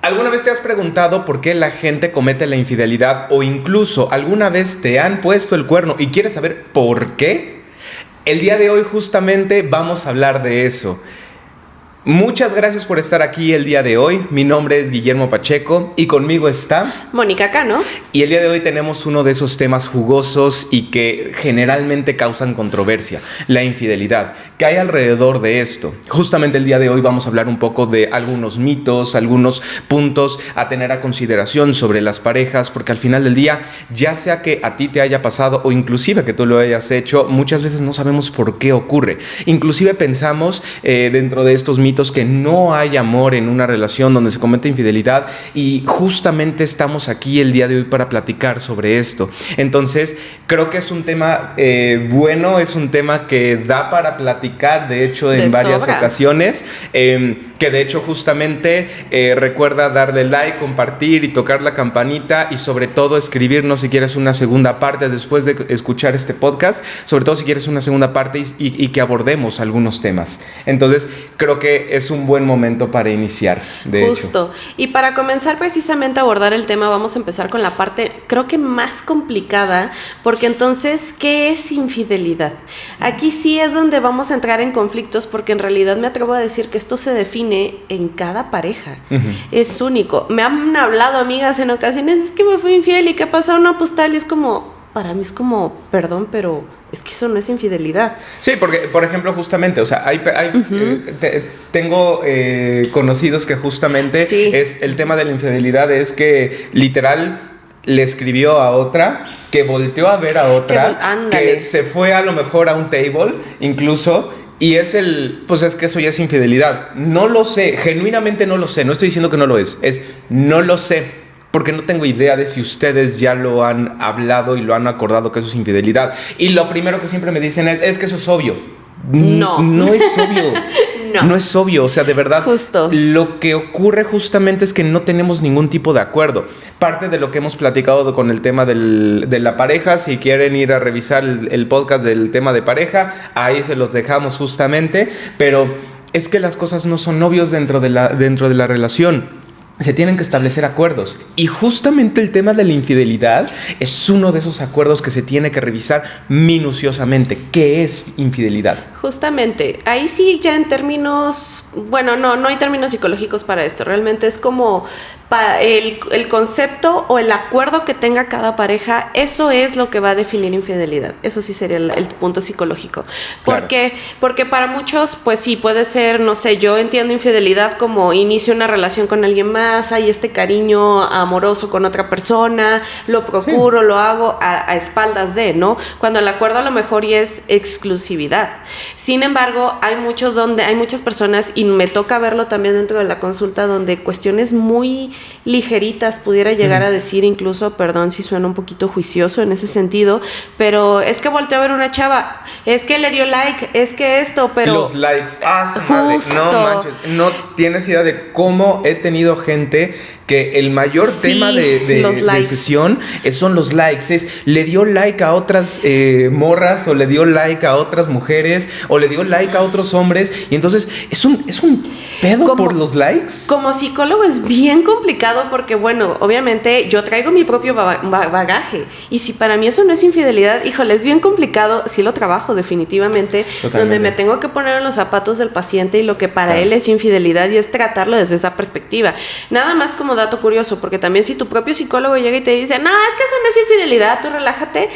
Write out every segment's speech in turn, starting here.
¿Alguna vez te has preguntado por qué la gente comete la infidelidad o incluso alguna vez te han puesto el cuerno y quieres saber por qué? El día de hoy justamente vamos a hablar de eso. Muchas gracias por estar aquí el día de hoy. Mi nombre es Guillermo Pacheco y conmigo está Mónica Cano. Y el día de hoy tenemos uno de esos temas jugosos y que generalmente causan controversia, la infidelidad. ¿Qué hay alrededor de esto? Justamente el día de hoy vamos a hablar un poco de algunos mitos, algunos puntos a tener a consideración sobre las parejas, porque al final del día, ya sea que a ti te haya pasado o inclusive que tú lo hayas hecho, muchas veces no sabemos por qué ocurre. Inclusive pensamos dentro de estos mitos que no hay amor en una relación donde se comete infidelidad, y justamente estamos aquí el día de hoy para platicar sobre esto. Entonces creo que es un tema bueno, es un tema que da para platicar, de hecho, en varias ocasiones, que de hecho justamente recuerda darle like, compartir y tocar la campanita, y sobre todo escribirnos si quieres una segunda parte después de escuchar este podcast, sobre todo si quieres una segunda parte y que abordemos algunos temas. Entonces creo que es un buen momento para iniciar, de Justo. hecho. Y para comenzar precisamente a abordar el tema, vamos a empezar con la parte, creo que más complicada, porque entonces, ¿qué es infidelidad? Aquí sí es donde vamos a entrar en conflictos, porque en realidad me atrevo a decir que esto se define en cada pareja. Uh-huh. Es único. Me han hablado amigas en ocasiones, es que me fui infiel y ¿qué pasó? Una postal, y es como, para mí es como, perdón, pero es que eso no es infidelidad. Sí, porque, por ejemplo, justamente, o sea, uh-huh. Tengo conocidos que justamente sí. Es el tema de la infidelidad, es que literal le escribió a otra, que volteó a ver a otra, que se fue a lo mejor a un table, incluso, y pues es que eso ya es infidelidad. No lo sé, genuinamente no lo sé, no estoy diciendo que no lo es no lo sé. Porque no tengo idea de si ustedes ya lo han hablado y lo han acordado que eso es infidelidad. Y lo primero que siempre me dicen es que eso es obvio. No. No es obvio. No es obvio, o sea, de verdad. Justo. Lo que ocurre justamente es que no tenemos ningún tipo de acuerdo. Parte de lo que hemos platicado con el tema de la pareja, si quieren ir a revisar el podcast del tema de pareja, ahí se los dejamos justamente. Pero es que las cosas no son obvios dentro de la relación. Se tienen que establecer acuerdos, y justamente el tema de la infidelidad es uno de esos acuerdos que se tiene que revisar minuciosamente. ¿Qué es infidelidad? Justamente, ahí sí ya en términos, bueno, no hay términos psicológicos para esto, realmente es como el concepto o el acuerdo que tenga cada pareja, eso es lo que va a definir infidelidad. Eso sí sería el punto psicológico. ¿Por qué? Porque para muchos, pues sí, puede ser, no sé, yo entiendo infidelidad como inicio una relación con alguien más, hay este cariño amoroso con otra persona, lo procuro, lo hago a espaldas de, ¿no? Cuando el acuerdo a lo mejor ya es exclusividad. Sin embargo, hay muchas personas, y me toca verlo también dentro de la consulta, donde cuestiones muy ligeritas pudiera llegar a decir, incluso, perdón si suena un poquito juicioso en ese sentido, pero es que volteó a ver una chava, es que le dio like, es que esto, pero los likes, madre, no manches, no tienes idea de cómo he tenido gente que el mayor tema de sesión son los likes. Le dio like a otras morras, o le dio like a otras mujeres, o le dio like a otros hombres, y entonces es un pedo por los likes. Como psicólogo es bien complicado, porque bueno, obviamente yo traigo mi propio bagaje, y si para mí eso no es infidelidad, híjole, es bien complicado. Sí lo trabajo definitivamente. Totalmente. Donde me tengo que poner en los zapatos del paciente y lo que para él es infidelidad, y es tratarlo desde esa perspectiva. Nada más como dato curioso, porque también si tu propio psicólogo llega y te dice, no, es que eso no es infidelidad, tú relájate,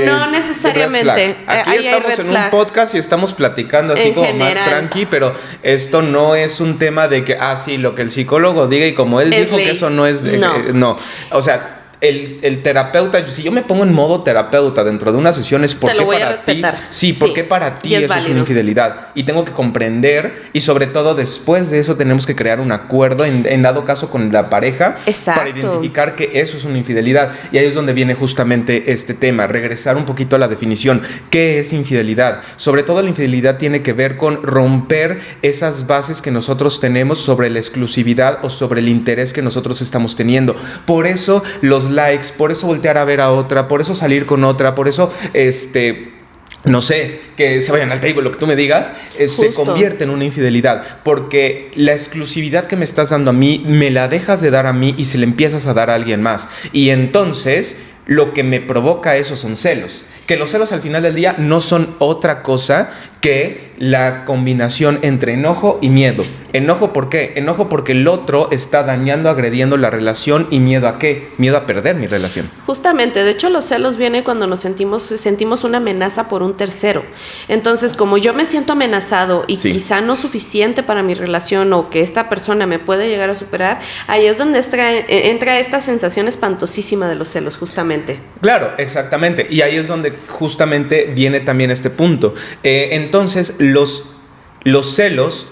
no necesariamente. Aquí estamos en un podcast y estamos platicando así en como general, más tranqui, pero esto no es un tema de que, sí, lo que el psicólogo diga, y como él dijo ley. Que eso no es no, o sea, el terapeuta, si yo me pongo en modo terapeuta dentro de una sesión, es porque para ti, sí, porque para ti eso es una infidelidad, y tengo que comprender, y sobre todo después de eso tenemos que crear un acuerdo en dado caso con la pareja. Exacto. Para identificar que eso es una infidelidad, y ahí es donde viene justamente este tema, regresar un poquito a la definición. ¿Qué es infidelidad? Sobre todo la infidelidad tiene que ver con romper esas bases que nosotros tenemos sobre la exclusividad o sobre el interés que nosotros estamos teniendo. Por eso los likes, por eso voltear a ver a otra, por eso salir con otra, por eso no sé, que se vayan al table, lo que tú me digas, se convierte en una infidelidad, porque la exclusividad que me estás dando a mí, me la dejas de dar a mí y se le empiezas a dar a alguien más. Y entonces, lo que me provoca eso son celos. Que los celos al final del día no son otra cosa que la combinación entre enojo y miedo. ¿Enojo por qué? Enojo porque el otro está dañando, agrediendo la relación. ¿Y miedo a qué? Miedo a perder mi relación. Justamente, de hecho los celos vienen cuando nos sentimos una amenaza por un tercero. Entonces, como yo me siento amenazado y quizá no suficiente para mi relación o que esta persona me puede llegar a superar, ahí es donde entra esta sensación espantosísima de los celos, justamente. Claro, exactamente. Y ahí es donde justamente viene también este punto. Entonces, los celos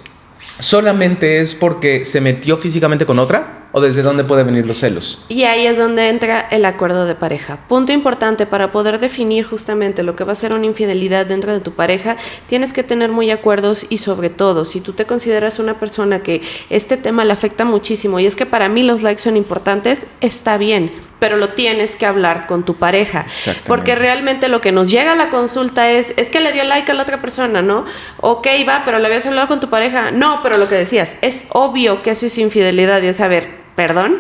solamente es porque se metió físicamente con otra. ¿O desde dónde pueden venir los celos? Y ahí es donde entra el acuerdo de pareja. Punto importante, para poder definir justamente lo que va a ser una infidelidad dentro de tu pareja, tienes que tener muy acuerdos y sobre todo, si tú te consideras una persona que este tema le afecta muchísimo y es que para mí los likes son importantes, está bien, pero lo tienes que hablar con tu pareja. Porque realmente lo que nos llega a la consulta es que le dio like a la otra persona, ¿no? Ok, va, pero le habías hablado con tu pareja. No, pero lo que decías, es obvio que eso es infidelidad. Y es, a ver, perdón,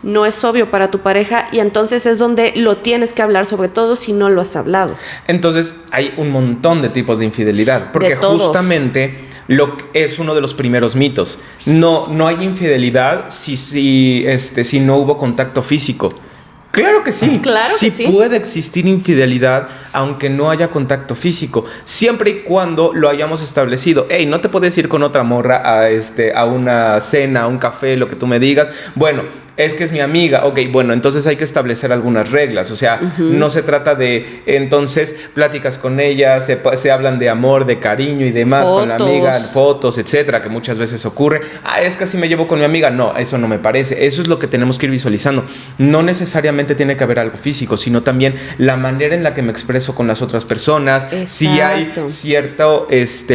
no es obvio para tu pareja y entonces es donde lo tienes que hablar, sobre todo si no lo has hablado. Entonces hay un montón de tipos de infidelidad, porque justamente es uno de los primeros mitos. No hay infidelidad si no hubo contacto físico. Claro que sí. Claro que sí. Puede existir infidelidad aunque no haya contacto físico, siempre y cuando lo hayamos establecido. Hey, no te puedes ir con otra morra a una cena, a un café, lo que tú me digas. Bueno, es que es mi amiga. Ok, bueno, entonces hay que establecer algunas reglas. O sea, no se trata de, entonces, pláticas con ella, se hablan de amor, de cariño y demás con la amiga, fotos, etcétera, que muchas veces ocurre. Es que así me llevo con mi amiga. No, eso no me parece. Eso es lo que tenemos que ir visualizando. No necesariamente tiene que haber algo físico, sino también la manera en la que me expreso con las otras personas. Exacto. Si hay cierto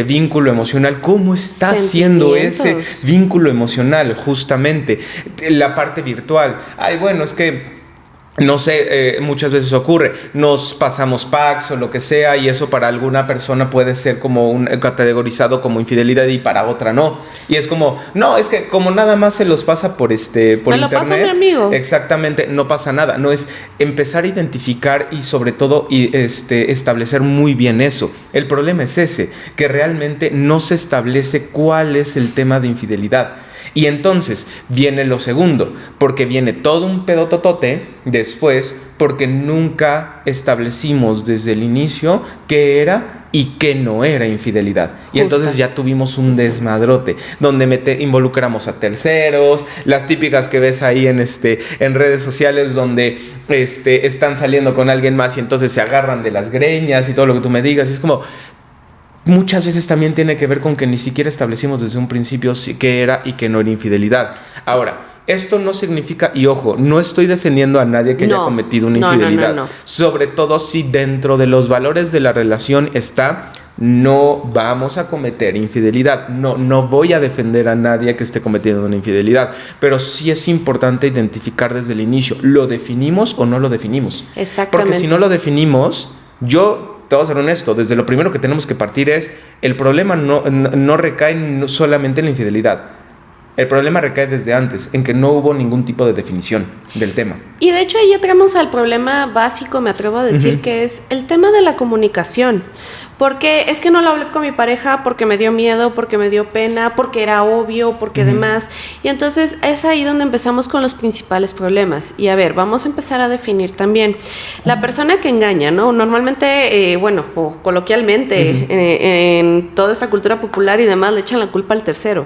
vínculo emocional, ¿cómo está siendo ese vínculo emocional? Justamente la parte virtual. Bueno, es que no sé, muchas veces ocurre, nos pasamos packs o lo que sea, y eso para alguna persona puede ser como categorizado como infidelidad y para otra no. Y es como, no, es que como nada más se los pasa por internet. Me lo pasa mi amigo. Exactamente, no pasa nada. No, es empezar a identificar y sobre todo establecer muy bien eso. El problema es ese, que realmente no se establece cuál es el tema de infidelidad. Y entonces viene lo segundo, porque viene todo un pedototote después, porque nunca establecimos desde el inicio qué era y qué no era infidelidad. Y entonces ya tuvimos un desmadrote, donde involucramos a terceros, las típicas que ves ahí en redes sociales, donde están saliendo con alguien más y entonces se agarran de las greñas y todo lo que tú me digas. Y es como... Muchas veces también tiene que ver con que ni siquiera establecimos desde un principio qué era y qué no era infidelidad. Ahora, esto no significa, y ojo, no estoy defendiendo a nadie que haya cometido una infidelidad. No. Sobre todo si dentro de los valores de la relación está, no vamos a cometer infidelidad. No voy a defender a nadie que esté cometiendo una infidelidad. Pero sí es importante identificar desde el inicio, ¿lo definimos o no lo definimos? Exactamente. Porque si no lo definimos, te voy a ser honesto, desde lo primero que tenemos que partir es, el problema no recae solamente en la infidelidad. El problema recae desde antes, en que no hubo ningún tipo de definición del tema. Y de hecho ahí entramos al problema básico, me atrevo a decir, que es el tema de la comunicación. Porque es que no lo hablé con mi pareja porque me dio miedo, porque me dio pena, porque era obvio, porque demás. Y entonces es ahí donde empezamos con los principales problemas. Y a ver, vamos a empezar a definir también. La persona que engaña, ¿no? Normalmente, o coloquialmente, en toda esta cultura popular y demás, le echan la culpa al tercero.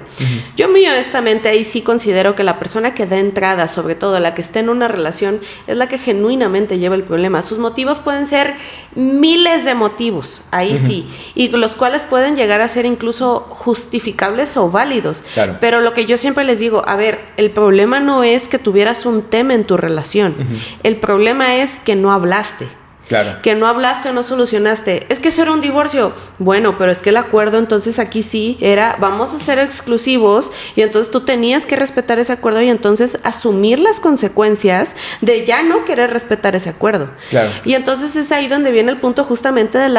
Yo muy honestamente ahí sí considero que la persona que da entrada, sobre todo la que esté en una relación, es la que genuinamente lleva el problema. Sus motivos pueden ser miles de motivos, ahí sí, y los cuales pueden llegar a ser incluso justificables o válidos. Claro. Pero lo que yo siempre les digo, a ver, el problema no es que tuvieras un tema en tu relación, el problema es que no hablaste. Claro. Que no hablaste o no solucionaste. Es que eso era un divorcio. Bueno, pero es que el acuerdo entonces aquí sí era, vamos a ser exclusivos, y entonces tú tenías que respetar ese acuerdo y entonces asumir las consecuencias de ya no querer respetar ese acuerdo. Claro. Y entonces es ahí donde viene el punto justamente de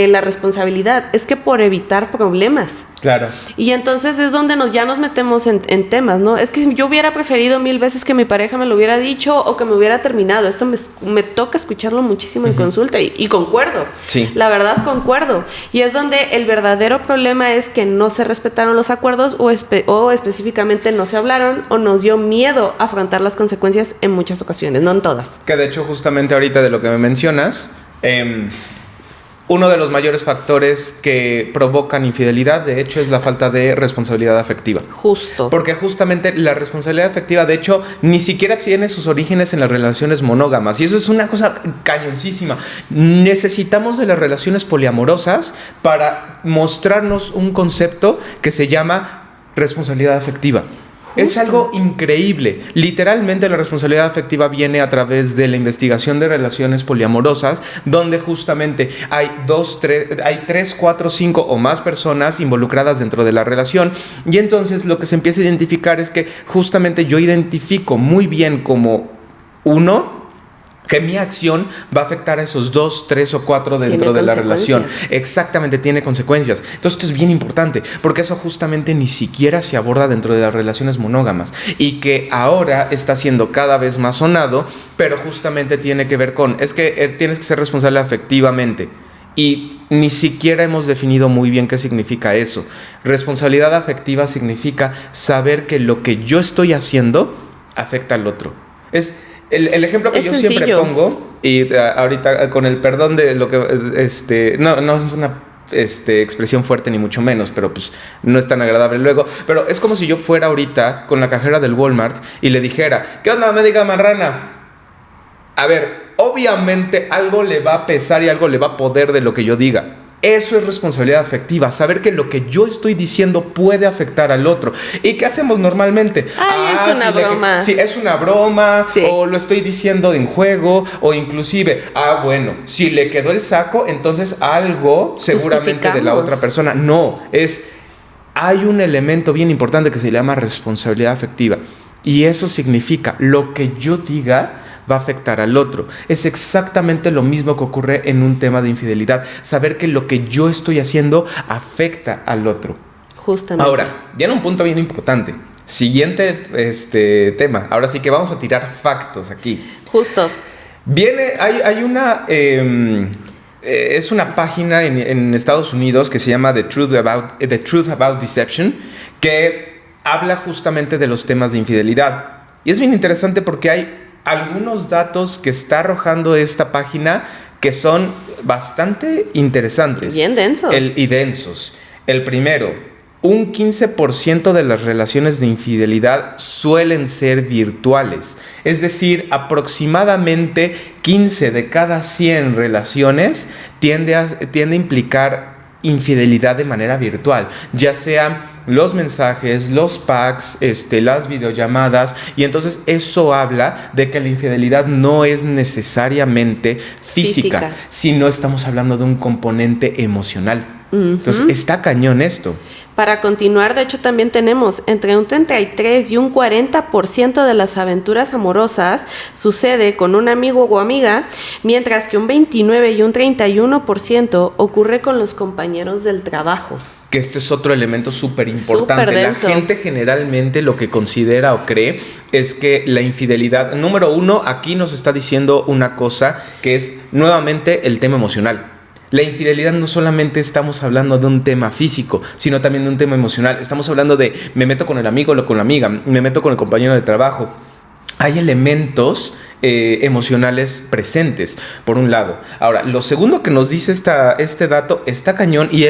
la responsabilidad. Es que por evitar problemas. Claro. Y entonces es donde ya nos metemos en temas, ¿no? Es que yo hubiera preferido 1000 veces que mi pareja me lo hubiera dicho o que me hubiera terminado. Esto me toca escucharlo muchísimo en consulta y concuerdo. Sí. La verdad, concuerdo. Y es donde el verdadero problema es que no se respetaron los acuerdos o específicamente no se hablaron o nos dio miedo afrontar las consecuencias en muchas ocasiones, no en todas. Que de hecho justamente ahorita de lo que me mencionas, uno de los mayores factores que provocan infidelidad, de hecho, es la falta de responsabilidad afectiva. Justo. Porque justamente la responsabilidad afectiva, de hecho, ni siquiera tiene sus orígenes en las relaciones monógamas. Y eso es una cosa cañoncísima. Necesitamos de las relaciones poliamorosas para mostrarnos un concepto que se llama responsabilidad afectiva. Es algo increíble. Literalmente la responsabilidad afectiva viene a través de la investigación de relaciones poliamorosas, donde justamente hay 3, 4, 5 o más personas involucradas dentro de la relación. Y entonces lo que se empieza a identificar es que justamente yo identifico muy bien como que mi acción va a afectar a esos 2, 3 o 4 dentro de la relación. Exactamente, tiene consecuencias. Entonces esto es bien importante, porque eso justamente ni siquiera se aborda dentro de las relaciones monógamas, y que ahora está siendo cada vez más sonado, pero justamente tiene que ver con, es que tienes que ser responsable afectivamente. Y ni siquiera hemos definido muy bien qué significa eso. Responsabilidad afectiva significa saber que lo que yo estoy haciendo afecta al otro. El ejemplo que yo siempre pongo, y ahorita con el perdón de lo que no es una expresión fuerte ni mucho menos, pero pues no es tan agradable luego, pero es como si yo fuera ahorita con la cajera del Walmart y le dijera, ¿qué onda, médica marrana? A ver, obviamente algo le va a pesar y algo le va a poder de lo que yo diga. Eso es responsabilidad afectiva, saber que lo que yo estoy diciendo puede afectar al otro. ¿Y qué hacemos normalmente? Es una broma. Sí, es una broma, sí. O lo estoy diciendo en juego, o inclusive, bueno, si le quedó el saco, entonces algo seguramente de la otra persona. No, hay un elemento bien importante que se llama responsabilidad afectiva. Y eso significa, lo que yo diga va a afectar al otro. Es exactamente lo mismo que ocurre en un tema de infidelidad. Saber que lo que yo estoy haciendo afecta al otro. Justamente. Ahora, viene un punto bien importante. Siguiente tema. Ahora sí que vamos a tirar factos aquí. Justo. Hay una... es una página en Estados Unidos que se llama The Truth About Deception, que habla justamente de los temas de infidelidad. Y es bien interesante porque hay algunos datos que está arrojando esta página que son bastante interesantes. Bien densos. Y densos. El primero, un 15% de las relaciones de infidelidad suelen ser virtuales. Es decir, aproximadamente 15 de cada 100 relaciones tiende a implicar infidelidad de manera virtual, ya sean los mensajes, los packs, las videollamadas, y entonces eso habla de que la infidelidad no es necesariamente física, sino estamos hablando de un componente emocional. Entonces está cañón esto. Para continuar, de hecho, también tenemos entre un 33 y un 40% de las aventuras amorosas sucede con un amigo o amiga, mientras que un 29 y un 31% ocurre con los compañeros del trabajo. Que esto es otro elemento súper importante. La gente generalmente lo que considera o cree es que la infidelidad, número uno, aquí nos está diciendo una cosa que es nuevamente el tema emocional. La infidelidad no solamente estamos hablando de un tema físico, sino también de un tema emocional. Estamos hablando de me meto con el amigo o con la amiga, me meto con el compañero de trabajo. Hay elementos emocionales presentes, por un lado. Ahora, lo segundo que nos dice este dato está cañón, y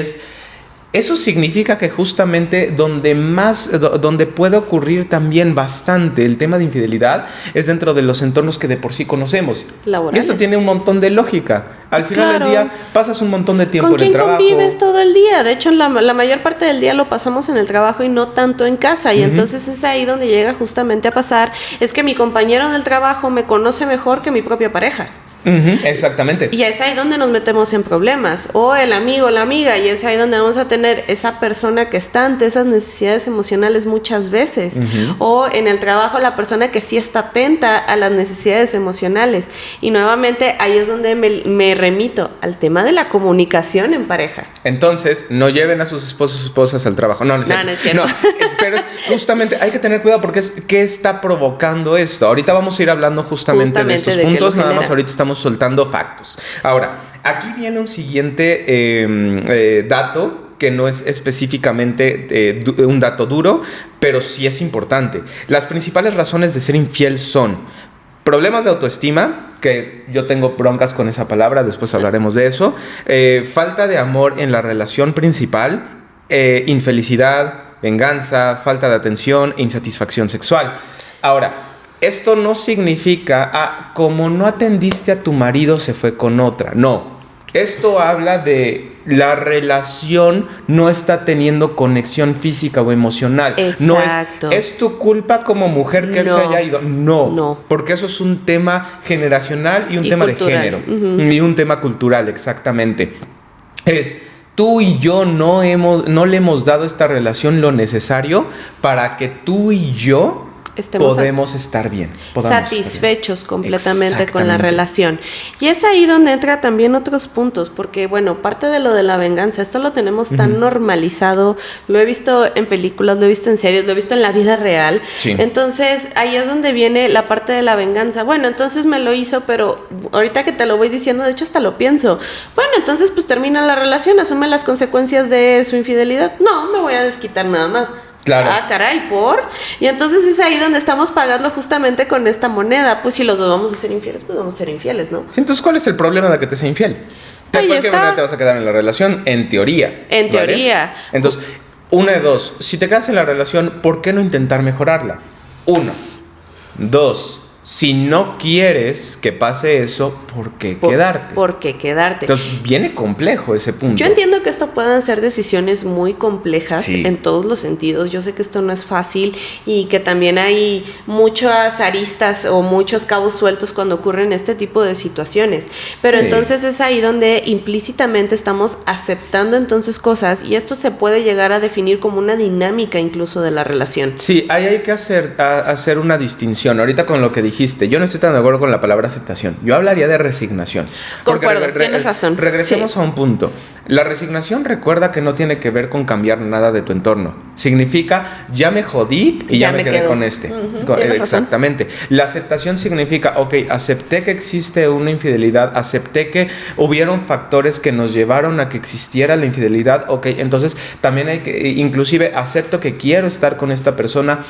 eso significa que justamente donde puede ocurrir también bastante el tema de infidelidad es dentro de los entornos que de por sí conocemos. Laborales. Y esto tiene un montón de lógica. Al final del día pasas un montón de tiempo en el trabajo. ¿Con quién convives todo el día? De hecho, la mayor parte del día lo pasamos en el trabajo y no tanto en casa. Y entonces es ahí donde llega justamente a pasar, es que mi compañero en el trabajo me conoce mejor que mi propia pareja. Exactamente. Y es ahí donde nos metemos en problemas. O el amigo, la amiga, y es ahí donde vamos a tener esa persona que está ante esas necesidades emocionales muchas veces. O en el trabajo la persona que sí está atenta a las necesidades emocionales. Y nuevamente ahí es donde me remito al tema de la comunicación en pareja. Entonces, no lleven a sus esposos o esposas al trabajo. No, no es cierto. No es cierto. No, pero es justamente, hay que tener cuidado porque ¿qué está provocando esto? Ahorita vamos a ir hablando justamente de estos puntos, nada más ahorita estamos soltando factos. Ahora, aquí viene un siguiente dato que no es específicamente un dato duro, pero sí es importante. Las principales razones de ser infiel son problemas de autoestima, que yo tengo broncas con esa palabra, después hablaremos de eso, falta de amor en la relación principal, infelicidad, venganza, falta de atención e insatisfacción sexual. Ahora, esto no significa, como no atendiste a tu marido, se fue con otra. No. Esto habla de la relación no está teniendo conexión física o emocional. Exacto. No es tu culpa como mujer que él se haya ido. No. Porque eso es un tema generacional y un tema cultural. De género. Y un tema cultural, exactamente. Tú y yo no le hemos dado a esta relación lo necesario para que tú y yo podemos estar bien. Satisfechos completamente con la relación. Y es ahí donde entra también otros puntos, porque bueno, parte de lo de la venganza, esto lo tenemos tan normalizado, lo he visto en películas, lo he visto en series, lo he visto en la vida real. Sí. Entonces, ahí es donde viene la parte de la venganza. Bueno, entonces me lo hizo, pero ahorita que te lo voy diciendo, de hecho hasta lo pienso. Bueno, entonces pues termina la relación, asume las consecuencias de su infidelidad. No, me voy a desquitar nada más. Claro. Ah, caray, ¿por? Y entonces es ahí donde estamos pagando justamente con esta moneda. Pues si los dos vamos a ser infieles, pues vamos a ser infieles, ¿no? Sí, entonces, ¿cuál es el problema de que te sea infiel? De cualquier manera te vas a quedar en la relación, en teoría. En teoría. Entonces, una de dos. Si te quedas en la relación, ¿por qué no intentar mejorarla? 1. 2. Si no quieres que pase eso, ¿por qué quedarte? ¿Por qué quedarte? Entonces, viene complejo ese punto. Yo entiendo que esto puedan ser decisiones muy complejas en todos los sentidos. Yo sé que esto no es fácil y que también hay muchas aristas o muchos cabos sueltos cuando ocurren este tipo de situaciones. Pero entonces es ahí donde implícitamente estamos aceptando entonces cosas y esto se puede llegar a definir como una dinámica incluso de la relación. Sí, ahí hay que hacer una distinción. Ahorita con lo que dijiste, yo no estoy tan de acuerdo con la palabra aceptación. Yo hablaría de resignación. Concuerdo, tienes razón. Regresemos a un punto. La resignación, recuerda que no tiene que ver con cambiar nada de tu entorno. Significa, ya me jodí y ya me quedé con este. Exactamente. Razón. La aceptación significa, acepté que existe una infidelidad, acepté que hubieron factores que nos llevaron a que existiera la infidelidad, entonces también hay que, inclusive acepto que quiero estar con esta persona,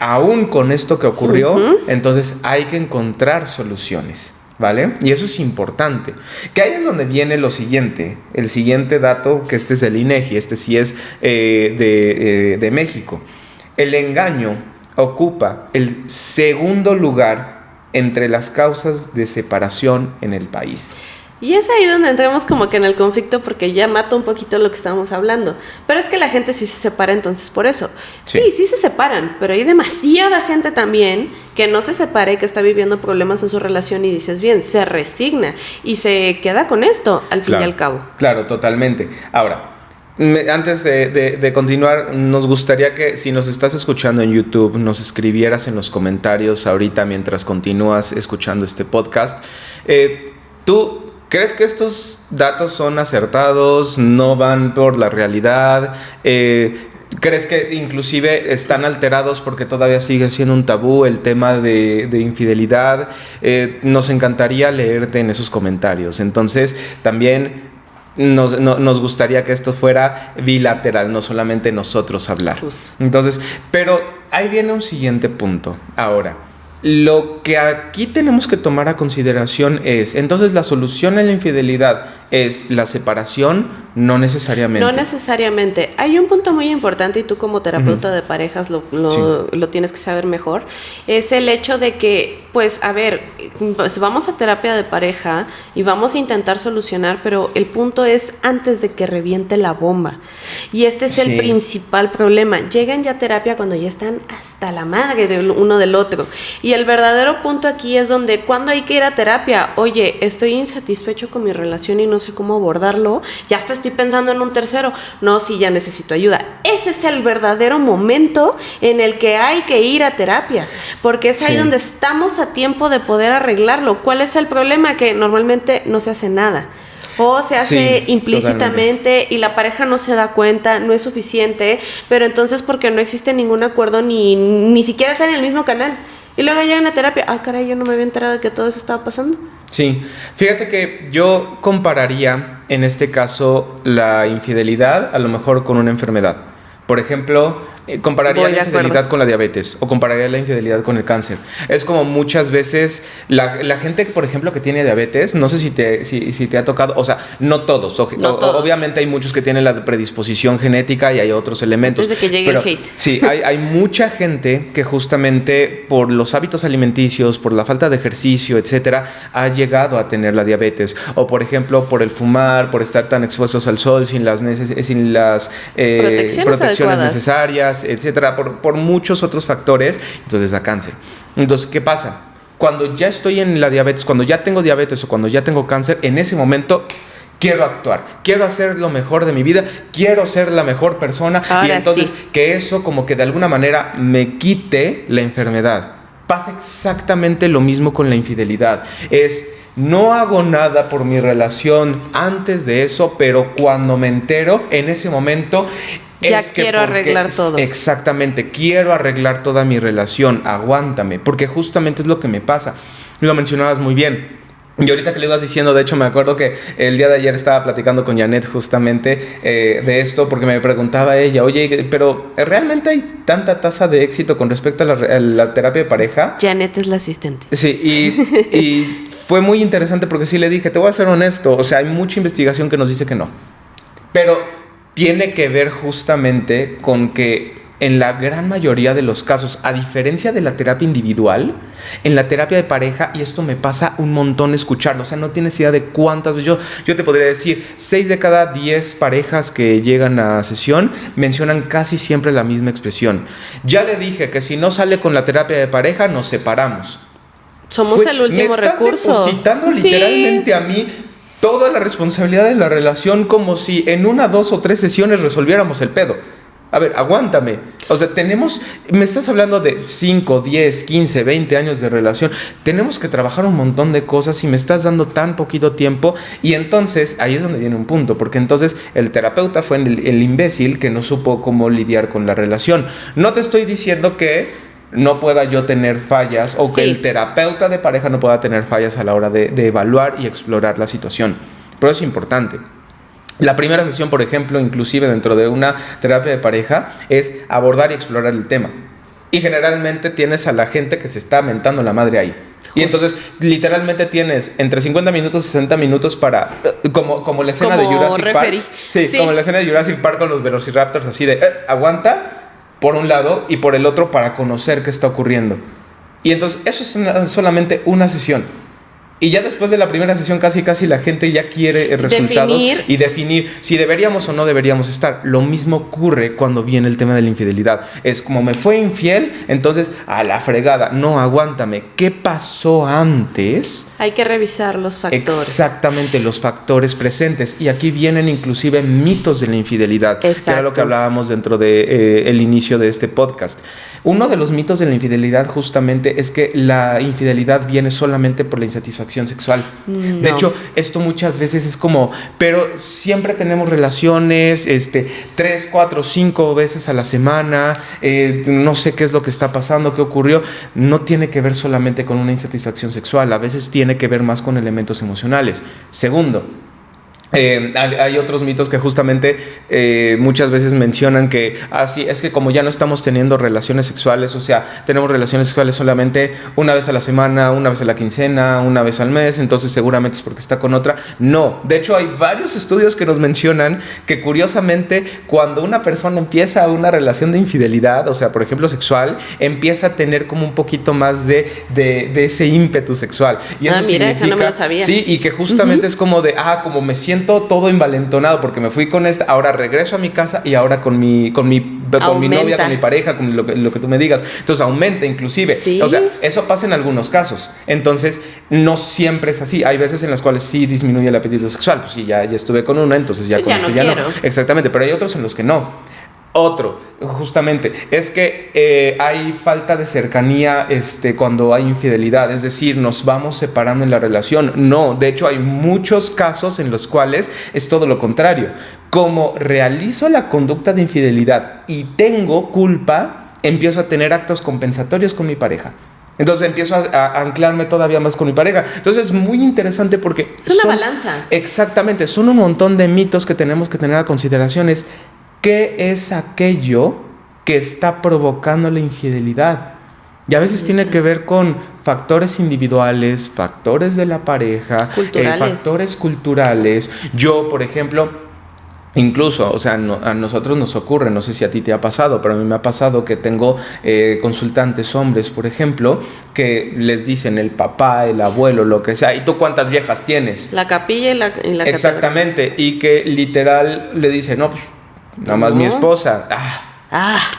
aún con esto que ocurrió, entonces hay que encontrar soluciones, ¿vale? Y eso es importante. Que ahí es donde viene lo siguiente, el siguiente dato, que este es del INEGI, este sí es de México. El engaño ocupa el segundo lugar entre las causas de separación en el país. Y es ahí donde entramos como que en el conflicto porque ya mata un poquito lo que estábamos hablando. Pero es que la gente sí se separa entonces por eso. Sí se separan, pero hay demasiada gente también que no se separa y que está viviendo problemas en su relación y dices bien, se resigna y se queda con esto al fin y al cabo. Claro, totalmente. Ahora, antes de continuar, nos gustaría que si nos estás escuchando en YouTube, nos escribieras en los comentarios ahorita mientras continúas escuchando este podcast. ¿Tú crees que estos datos son acertados? ¿No van por la realidad? ¿Crees que inclusive están alterados porque todavía sigue siendo un tabú el tema de infidelidad? Nos encantaría leerte en esos comentarios. Entonces, también nos gustaría que esto fuera bilateral, no solamente nosotros hablar. Justo. Entonces, pero ahí viene un siguiente punto. Ahora, lo que aquí tenemos que tomar a consideración es, entonces, la solución a la infidelidad es la separación, no necesariamente. No necesariamente. Hay un punto muy importante y tú como terapeuta de parejas lo tienes que saber mejor. Es el hecho de que, pues, a ver, pues vamos a terapia de pareja y vamos a intentar solucionar, pero el punto es antes de que reviente la bomba. Y este es el principal problema. Llegan ya a terapia cuando ya están hasta la madre de uno del otro. Y el verdadero punto aquí es donde, ¿cuándo hay que ir a terapia? Oye, estoy insatisfecho con mi relación y no sé cómo abordarlo. Ya estoy pensando en un tercero. No, sí, ya necesito ayuda. Ese es el verdadero momento en el que hay que ir a terapia, porque es ahí donde estamos a tiempo de poder arreglarlo. ¿Cuál es el problema? Que normalmente no se hace nada. O se hace implícitamente totalmente. Y la pareja no se da cuenta, no es suficiente, pero entonces porque no existe ningún acuerdo ni siquiera están en el mismo canal. Y luego llegan a terapia, caray, yo no me había enterado de que todo eso estaba pasando. Sí, fíjate que yo compararía en este caso la infidelidad a lo mejor con una enfermedad. Por ejemplo, compararía la infidelidad con la diabetes o compararía la infidelidad con el cáncer. Es como muchas veces la gente, por ejemplo, que tiene diabetes, no sé si te ha tocado, o sea, no todos. Obviamente hay muchos que tienen la predisposición genética y hay otros elementos. Antes de que llegue el hate. Sí, hay mucha gente que justamente por los hábitos alimenticios, por la falta de ejercicio, etcétera, ha llegado a tener la diabetes. O, por ejemplo, por el fumar, por estar tan expuestos al sol sin las protecciones necesarias, etcétera, por muchos otros factores, entonces da cáncer. Entonces, ¿qué pasa? Cuando ya estoy en la diabetes, cuando ya tengo diabetes o cuando ya tengo cáncer, en ese momento quiero actuar, quiero hacer lo mejor de mi vida, quiero ser la mejor persona. Ahora, y entonces que eso como que de alguna manera me quite la enfermedad. Pasa exactamente lo mismo con la infidelidad. No hago nada por mi relación antes de eso, pero cuando me entero, en ese momento ya quiero arreglar todo. Exactamente, quiero arreglar toda mi relación, aguántame, porque justamente es lo que me pasa. Lo mencionabas muy bien. Y ahorita que lo ibas diciendo, de hecho me acuerdo que el día de ayer estaba platicando con Janet justamente de esto, porque me preguntaba ella, oye, pero ¿realmente hay tanta tasa de éxito con respecto a la terapia de pareja? Janet es la asistente. Sí, y fue muy interesante porque sí le dije, te voy a ser honesto, o sea, hay mucha investigación que nos dice que no. Pero tiene que ver justamente con que en la gran mayoría de los casos, a diferencia de la terapia individual, en la terapia de pareja, y esto me pasa un montón escucharlo, o sea, no tienes idea de cuántas veces, yo te podría decir, 6 de cada 10 parejas que llegan a sesión mencionan casi siempre la misma expresión. Ya le dije que si no sale con la terapia de pareja, nos separamos. Somos el último recurso. Me estás depositando literalmente a mí toda la responsabilidad de la relación, como si en 1, 2 o 3 sesiones resolviéramos el pedo. A ver, aguántame. O sea, me estás hablando de 5, 10, 15, 20 años de relación. Tenemos que trabajar un montón de cosas y me estás dando tan poquito tiempo. Y entonces, ahí es donde viene un punto. Porque entonces el terapeuta fue el imbécil que no supo cómo lidiar con la relación. No te estoy diciendo que no pueda yo tener fallas o que el terapeuta de pareja no pueda tener fallas a la hora de evaluar y explorar la situación. Pero es importante. La primera sesión, por ejemplo, inclusive dentro de una terapia de pareja, es abordar y explorar el tema. Y generalmente tienes a la gente que se está mentando la madre ahí. Justo. Y entonces literalmente tienes entre 50 minutos y 60 minutos para, como la escena de Jurassic Park. Sí, como la escena de Jurassic Park con los Velociraptors, así de aguanta por un lado y por el otro para conocer qué está ocurriendo. Y entonces eso es solamente una sesión. Y ya después de la primera sesión casi la gente ya quiere resultados y definir si deberíamos o no deberíamos estar. Lo mismo ocurre cuando viene el tema de la infidelidad. Es como me fue infiel, entonces a la fregada. No, aguántame. ¿Qué pasó antes? Hay que revisar los factores. Exactamente, los factores presentes. Y aquí vienen inclusive mitos de la infidelidad. Exacto. Que era lo que hablábamos dentro de el inicio de este podcast. Uno de los mitos de la infidelidad justamente es que la infidelidad viene solamente por la insatisfacción sexual. No. De hecho, esto muchas veces es como, pero siempre tenemos relaciones 3, 4, 5 veces a la semana, no sé qué es lo que está pasando, qué ocurrió. No tiene que ver solamente con una insatisfacción sexual, a veces tiene que ver más con elementos emocionales. Segundo, Hay otros mitos que justamente muchas veces mencionan que así es que como ya no estamos teniendo relaciones sexuales, o sea, tenemos relaciones sexuales solamente una vez a la semana, una vez a la quincena, una vez al mes, entonces seguramente es porque está con otra. No, de hecho hay varios estudios que nos mencionan que curiosamente cuando una persona empieza una relación de infidelidad, o sea, por ejemplo sexual, empieza a tener como un poquito más de ese ímpetu sexual. Y eso mira, esa no me la sabía. Sí, y que justamente es como de, como me siento todo envalentonado porque me fui con esta, ahora regreso a mi casa y ahora con mi novia, con mi pareja, con lo que tú me digas. Entonces aumenta inclusive. ¿Sí? O sea, eso pasa en algunos casos. Entonces, no siempre es así. Hay veces en las cuales sí disminuye el apetito sexual. Pues sí, ya estuve con una, entonces ya pues con este ya no. Exactamente, pero hay otros en los que no. Otro, justamente, es que hay falta de cercanía cuando hay infidelidad, es decir, nos vamos separando en la relación. No, de hecho hay muchos casos en los cuales es todo lo contrario. Como realizo la conducta de infidelidad y tengo culpa, empiezo a tener actos compensatorios con mi pareja. Entonces empiezo a anclarme todavía más con mi pareja. Entonces es muy interesante porque... Es una balanza. Exactamente, son un montón de mitos que tenemos que tener a consideración. ¿Qué es aquello que está provocando la infidelidad? Y a veces tiene que ver con factores individuales, factores de la pareja, factores culturales. Yo, por ejemplo, incluso, o sea, a nosotros nos ocurre, no sé si a ti te ha pasado, pero a mí me ha pasado que tengo consultantes hombres, por ejemplo, que les dicen el papá, el abuelo, lo que sea, ¿y tú cuántas viejas tienes? La capilla y la Exactamente, catedral. Y que literal le dicen, no, pues, nada más mi esposa.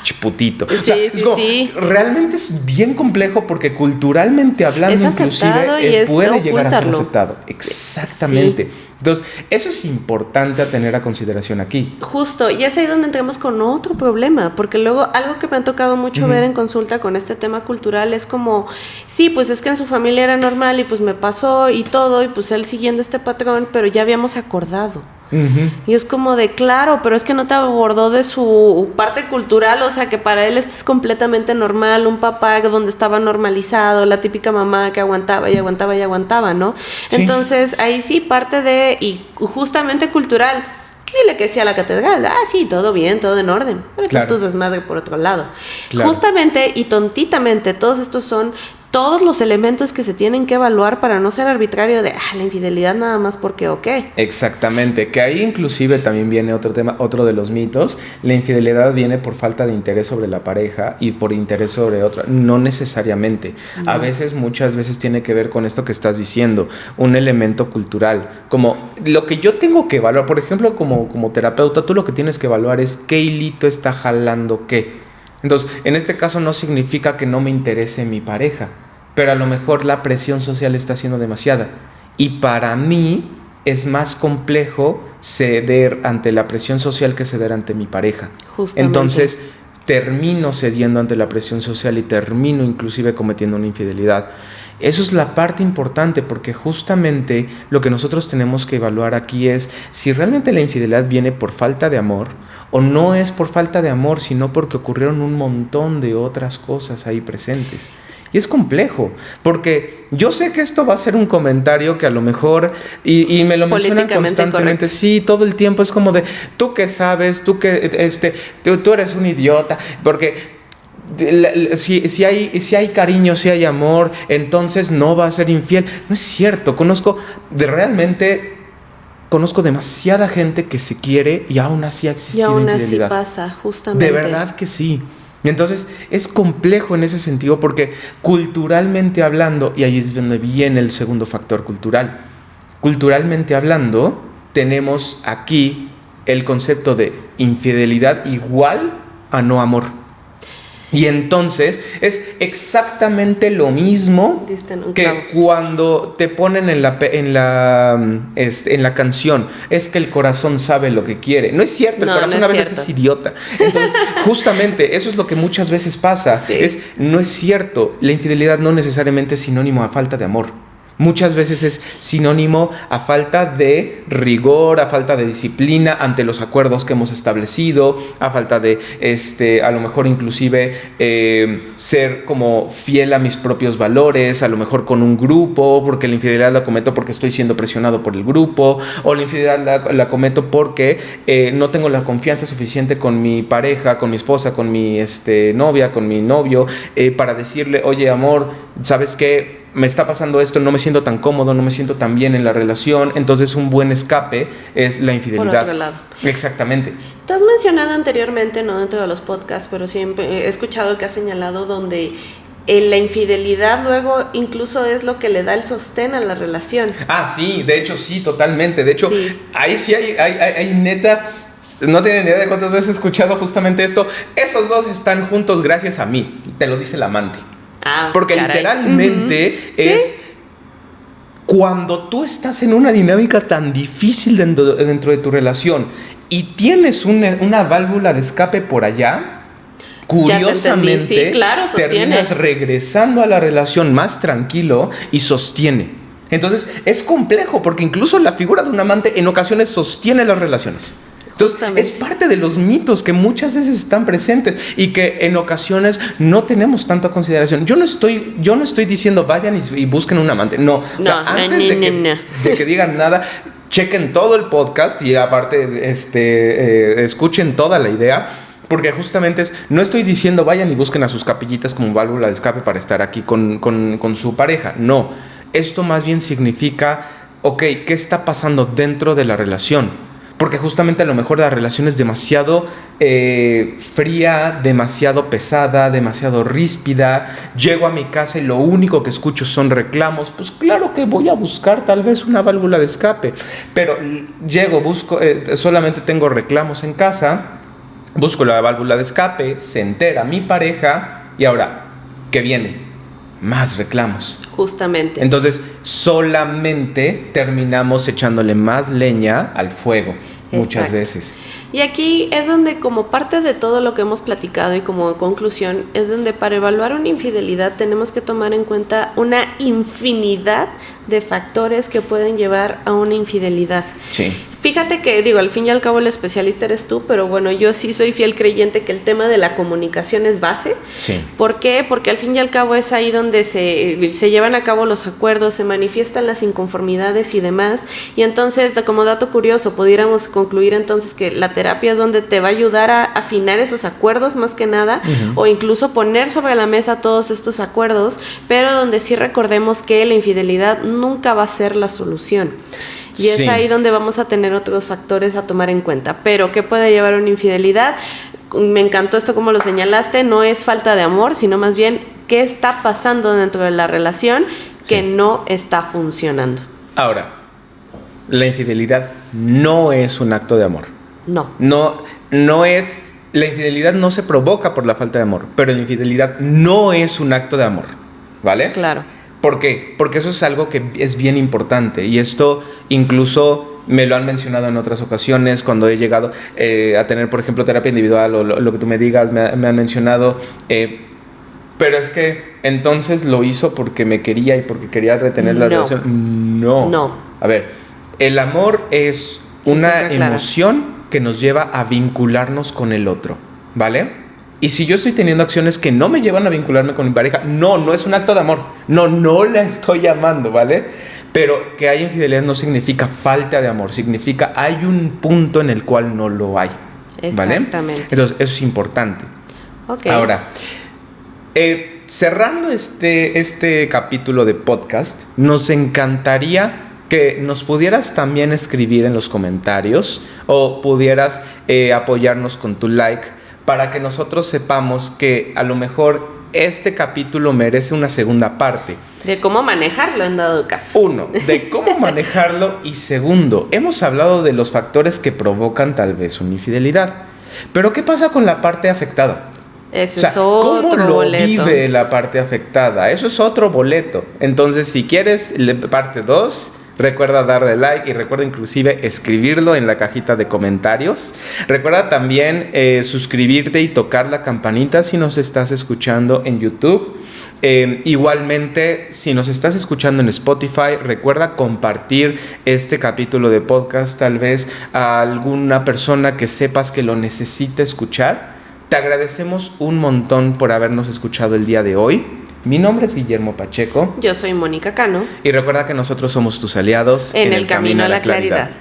Chiputito. Sí, sí. Realmente es bien complejo porque culturalmente hablando, es aceptado inclusive, y puede es llegar a ser aceptado. Exactamente. Sí. Entonces, eso es importante a tener a consideración aquí. Justo, y es ahí donde entramos con otro problema, porque luego algo que me ha tocado mucho ver en consulta con este tema cultural es como, sí, pues es que en su familia era normal y pues me pasó y todo, y pues él siguiendo este patrón, pero ya habíamos acordado. Y es como de, claro, pero es que no te abordó de su parte cultural, o sea que para él esto es completamente normal, un papá donde estaba normalizado, la típica mamá que aguantaba y aguantaba y aguantaba, ¿no? Sí. Entonces ahí sí parte de, y justamente cultural, dile que sí a la catedral, sí, todo bien, todo en orden, pero claro, tú desmadre por otro lado. Claro. Justamente y tontitamente todos estos son todos los elementos que se tienen que evaluar para no ser arbitrario de la infidelidad nada más porque Exactamente, que ahí inclusive también viene otro tema, otro de los mitos. La infidelidad viene por falta de interés sobre la pareja y por interés sobre otra, no necesariamente. No. A veces, muchas veces tiene que ver con esto que estás diciendo, un elemento cultural, como lo que yo tengo que evaluar, por ejemplo, como terapeuta, tú lo que tienes que evaluar es qué hilito está jalando qué. Entonces, en este caso no significa que no me interese mi pareja, pero a lo mejor la presión social está siendo demasiada. Y para mí es más complejo ceder ante la presión social que ceder ante mi pareja. Justamente. Entonces, termino cediendo ante la presión social y termino inclusive cometiendo una infidelidad. Eso es la parte importante, porque justamente lo que nosotros tenemos que evaluar aquí es si realmente la infidelidad viene por falta de amor o no es por falta de amor, sino porque ocurrieron un montón de otras cosas ahí presentes. Y es complejo, porque yo sé que esto va a ser un comentario que a lo mejor, y me lo mencionan constantemente, correcto. Sí, todo el tiempo es como de, tú qué sabes, tú eres un idiota, porque si hay cariño, si hay amor, entonces no va a ser infiel. No es cierto, conozco demasiada gente que se quiere y aún así ha existido infidelidad. Y aún así pasa, justamente. De verdad que sí. Y entonces es complejo en ese sentido porque culturalmente hablando, y ahí es donde viene el segundo factor cultural, culturalmente hablando tenemos aquí el concepto de infidelidad igual a no amor. Y entonces es exactamente lo mismo que cuando te ponen en la canción, es que el corazón sabe lo que quiere. No es cierto, el corazón a veces es idiota. Entonces, justamente eso es lo que muchas veces pasa. Sí. No es cierto, la infidelidad no necesariamente es sinónimo a falta de amor. Muchas veces es sinónimo a falta de rigor, a falta de disciplina ante los acuerdos que hemos establecido, a falta de, a lo mejor inclusive ser como fiel a mis propios valores, a lo mejor con un grupo, porque la infidelidad la cometo porque estoy siendo presionado por el grupo, o la infidelidad la cometo porque no tengo la confianza suficiente con mi pareja, con mi esposa, con mi novia, con mi novio, para decirle, oye amor, ¿sabes qué? Me está pasando esto, no me siento tan cómodo, no me siento tan bien en la relación. Entonces un buen escape es la infidelidad. Por otro lado. Exactamente. Tú has mencionado anteriormente, no dentro de los podcasts, pero siempre he escuchado que has señalado donde la infidelidad luego incluso es lo que le da el sostén a la relación. Ah, sí, de hecho sí, totalmente. De hecho, sí. Ahí sí hay neta... No tienen ni idea de cuántas veces he escuchado justamente esto. Esos dos están juntos gracias a mí. Te lo dice el amante. Porque caray. Literalmente es ¿sí? Cuando tú estás en una dinámica tan difícil dentro de tu relación y tienes una válvula de escape por allá, curiosamente sí, claro, terminas regresando a la relación más tranquilo y sostiene. Entonces es complejo porque incluso la figura de un amante en ocasiones sostiene las relaciones. Entonces, es parte de los mitos que muchas veces están presentes y que en ocasiones no tenemos tanta consideración. Yo no estoy diciendo vayan y busquen un amante. No, o sea, antes de que digan nada, chequen todo el podcast y aparte escuchen toda la idea. Porque justamente no estoy diciendo vayan y busquen a sus capillitas como válvula de escape para estar aquí con su pareja. No, esto más bien significa, ok, ¿qué está pasando dentro de la relación? Porque justamente a lo mejor la relación es demasiado fría, demasiado pesada, demasiado ríspida. Llego a mi casa y lo único que escucho son reclamos. Pues claro que voy a buscar tal vez una válvula de escape. Pero llego, busco, solamente tengo reclamos en casa. Busco la válvula de escape, se entera mi pareja y ahora, ¿qué viene? Más reclamos. Justamente. Entonces, solamente terminamos echándole más leña al fuego. Muchas veces. Y aquí es donde, como parte de todo lo que hemos platicado y como conclusión, es donde para evaluar una infidelidad tenemos que tomar en cuenta una infinidad de factores que pueden llevar a una infidelidad. Sí. Fíjate que, al fin y al cabo el especialista eres tú, pero bueno, yo sí soy fiel creyente que el tema de la comunicación es base. Sí. ¿Por qué? Porque al fin y al cabo es ahí donde se llevan a cabo los acuerdos, se manifiestan las inconformidades y demás. Y entonces, como dato curioso, pudiéramos concluir entonces que la terapia es donde te va a ayudar a afinar esos acuerdos más que nada, o incluso poner sobre la mesa todos estos acuerdos, pero donde sí recordemos que la infidelidad nunca va a ser la solución. Y es ahí donde vamos a tener otros factores a tomar en cuenta. Pero, ¿qué puede llevar a una infidelidad? Me encantó esto como lo señalaste, no es falta de amor, sino más bien qué está pasando dentro de la relación que no está funcionando. Ahora, la infidelidad no es un acto de amor. No es... La infidelidad no se provoca por la falta de amor, pero la infidelidad no es un acto de amor, ¿vale? Claro. ¿Por qué? Porque eso es algo que es bien importante y esto incluso me lo han mencionado en otras ocasiones cuando he llegado a tener, por ejemplo, terapia individual o lo que tú me digas, me han mencionado, pero es que entonces lo hizo porque me quería y porque quería retener la relación. No. A ver, el amor es una emoción que nos lleva a vincularnos con el otro, ¿vale? Y si yo estoy teniendo acciones que no me llevan a vincularme con mi pareja, no es un acto de amor. No la estoy amando, ¿vale? Pero que haya infidelidad no significa falta de amor. Significa hay un punto en el cual no lo hay, ¿vale? Exactamente. Entonces, eso es importante. Okay. Ahora, cerrando este capítulo de podcast, nos encantaría que nos pudieras también escribir en los comentarios o pudieras apoyarnos con tu like, para que nosotros sepamos que a lo mejor este capítulo merece una segunda parte. De cómo manejarlo en dado caso. Uno, de cómo manejarlo. Y segundo, hemos hablado de los factores que provocan tal vez una infidelidad. Pero ¿qué pasa con la parte afectada? Eso es otro ¿cómo lo boleto. vive la parte afectada? Eso es otro boleto. Entonces, si quieres parte 2... recuerda darle like y recuerda inclusive escribirlo en la cajita de comentarios. Recuerda también suscribirte y tocar la campanita si nos estás escuchando en YouTube. Igualmente, si nos estás escuchando en Spotify, recuerda compartir este capítulo de podcast tal vez a alguna persona que sepas que lo necesite escuchar. Te agradecemos un montón por habernos escuchado el día de hoy. Mi nombre es Guillermo Pacheco. Yo soy Mónica Cano. Y recuerda que nosotros somos tus aliados en el camino a la claridad.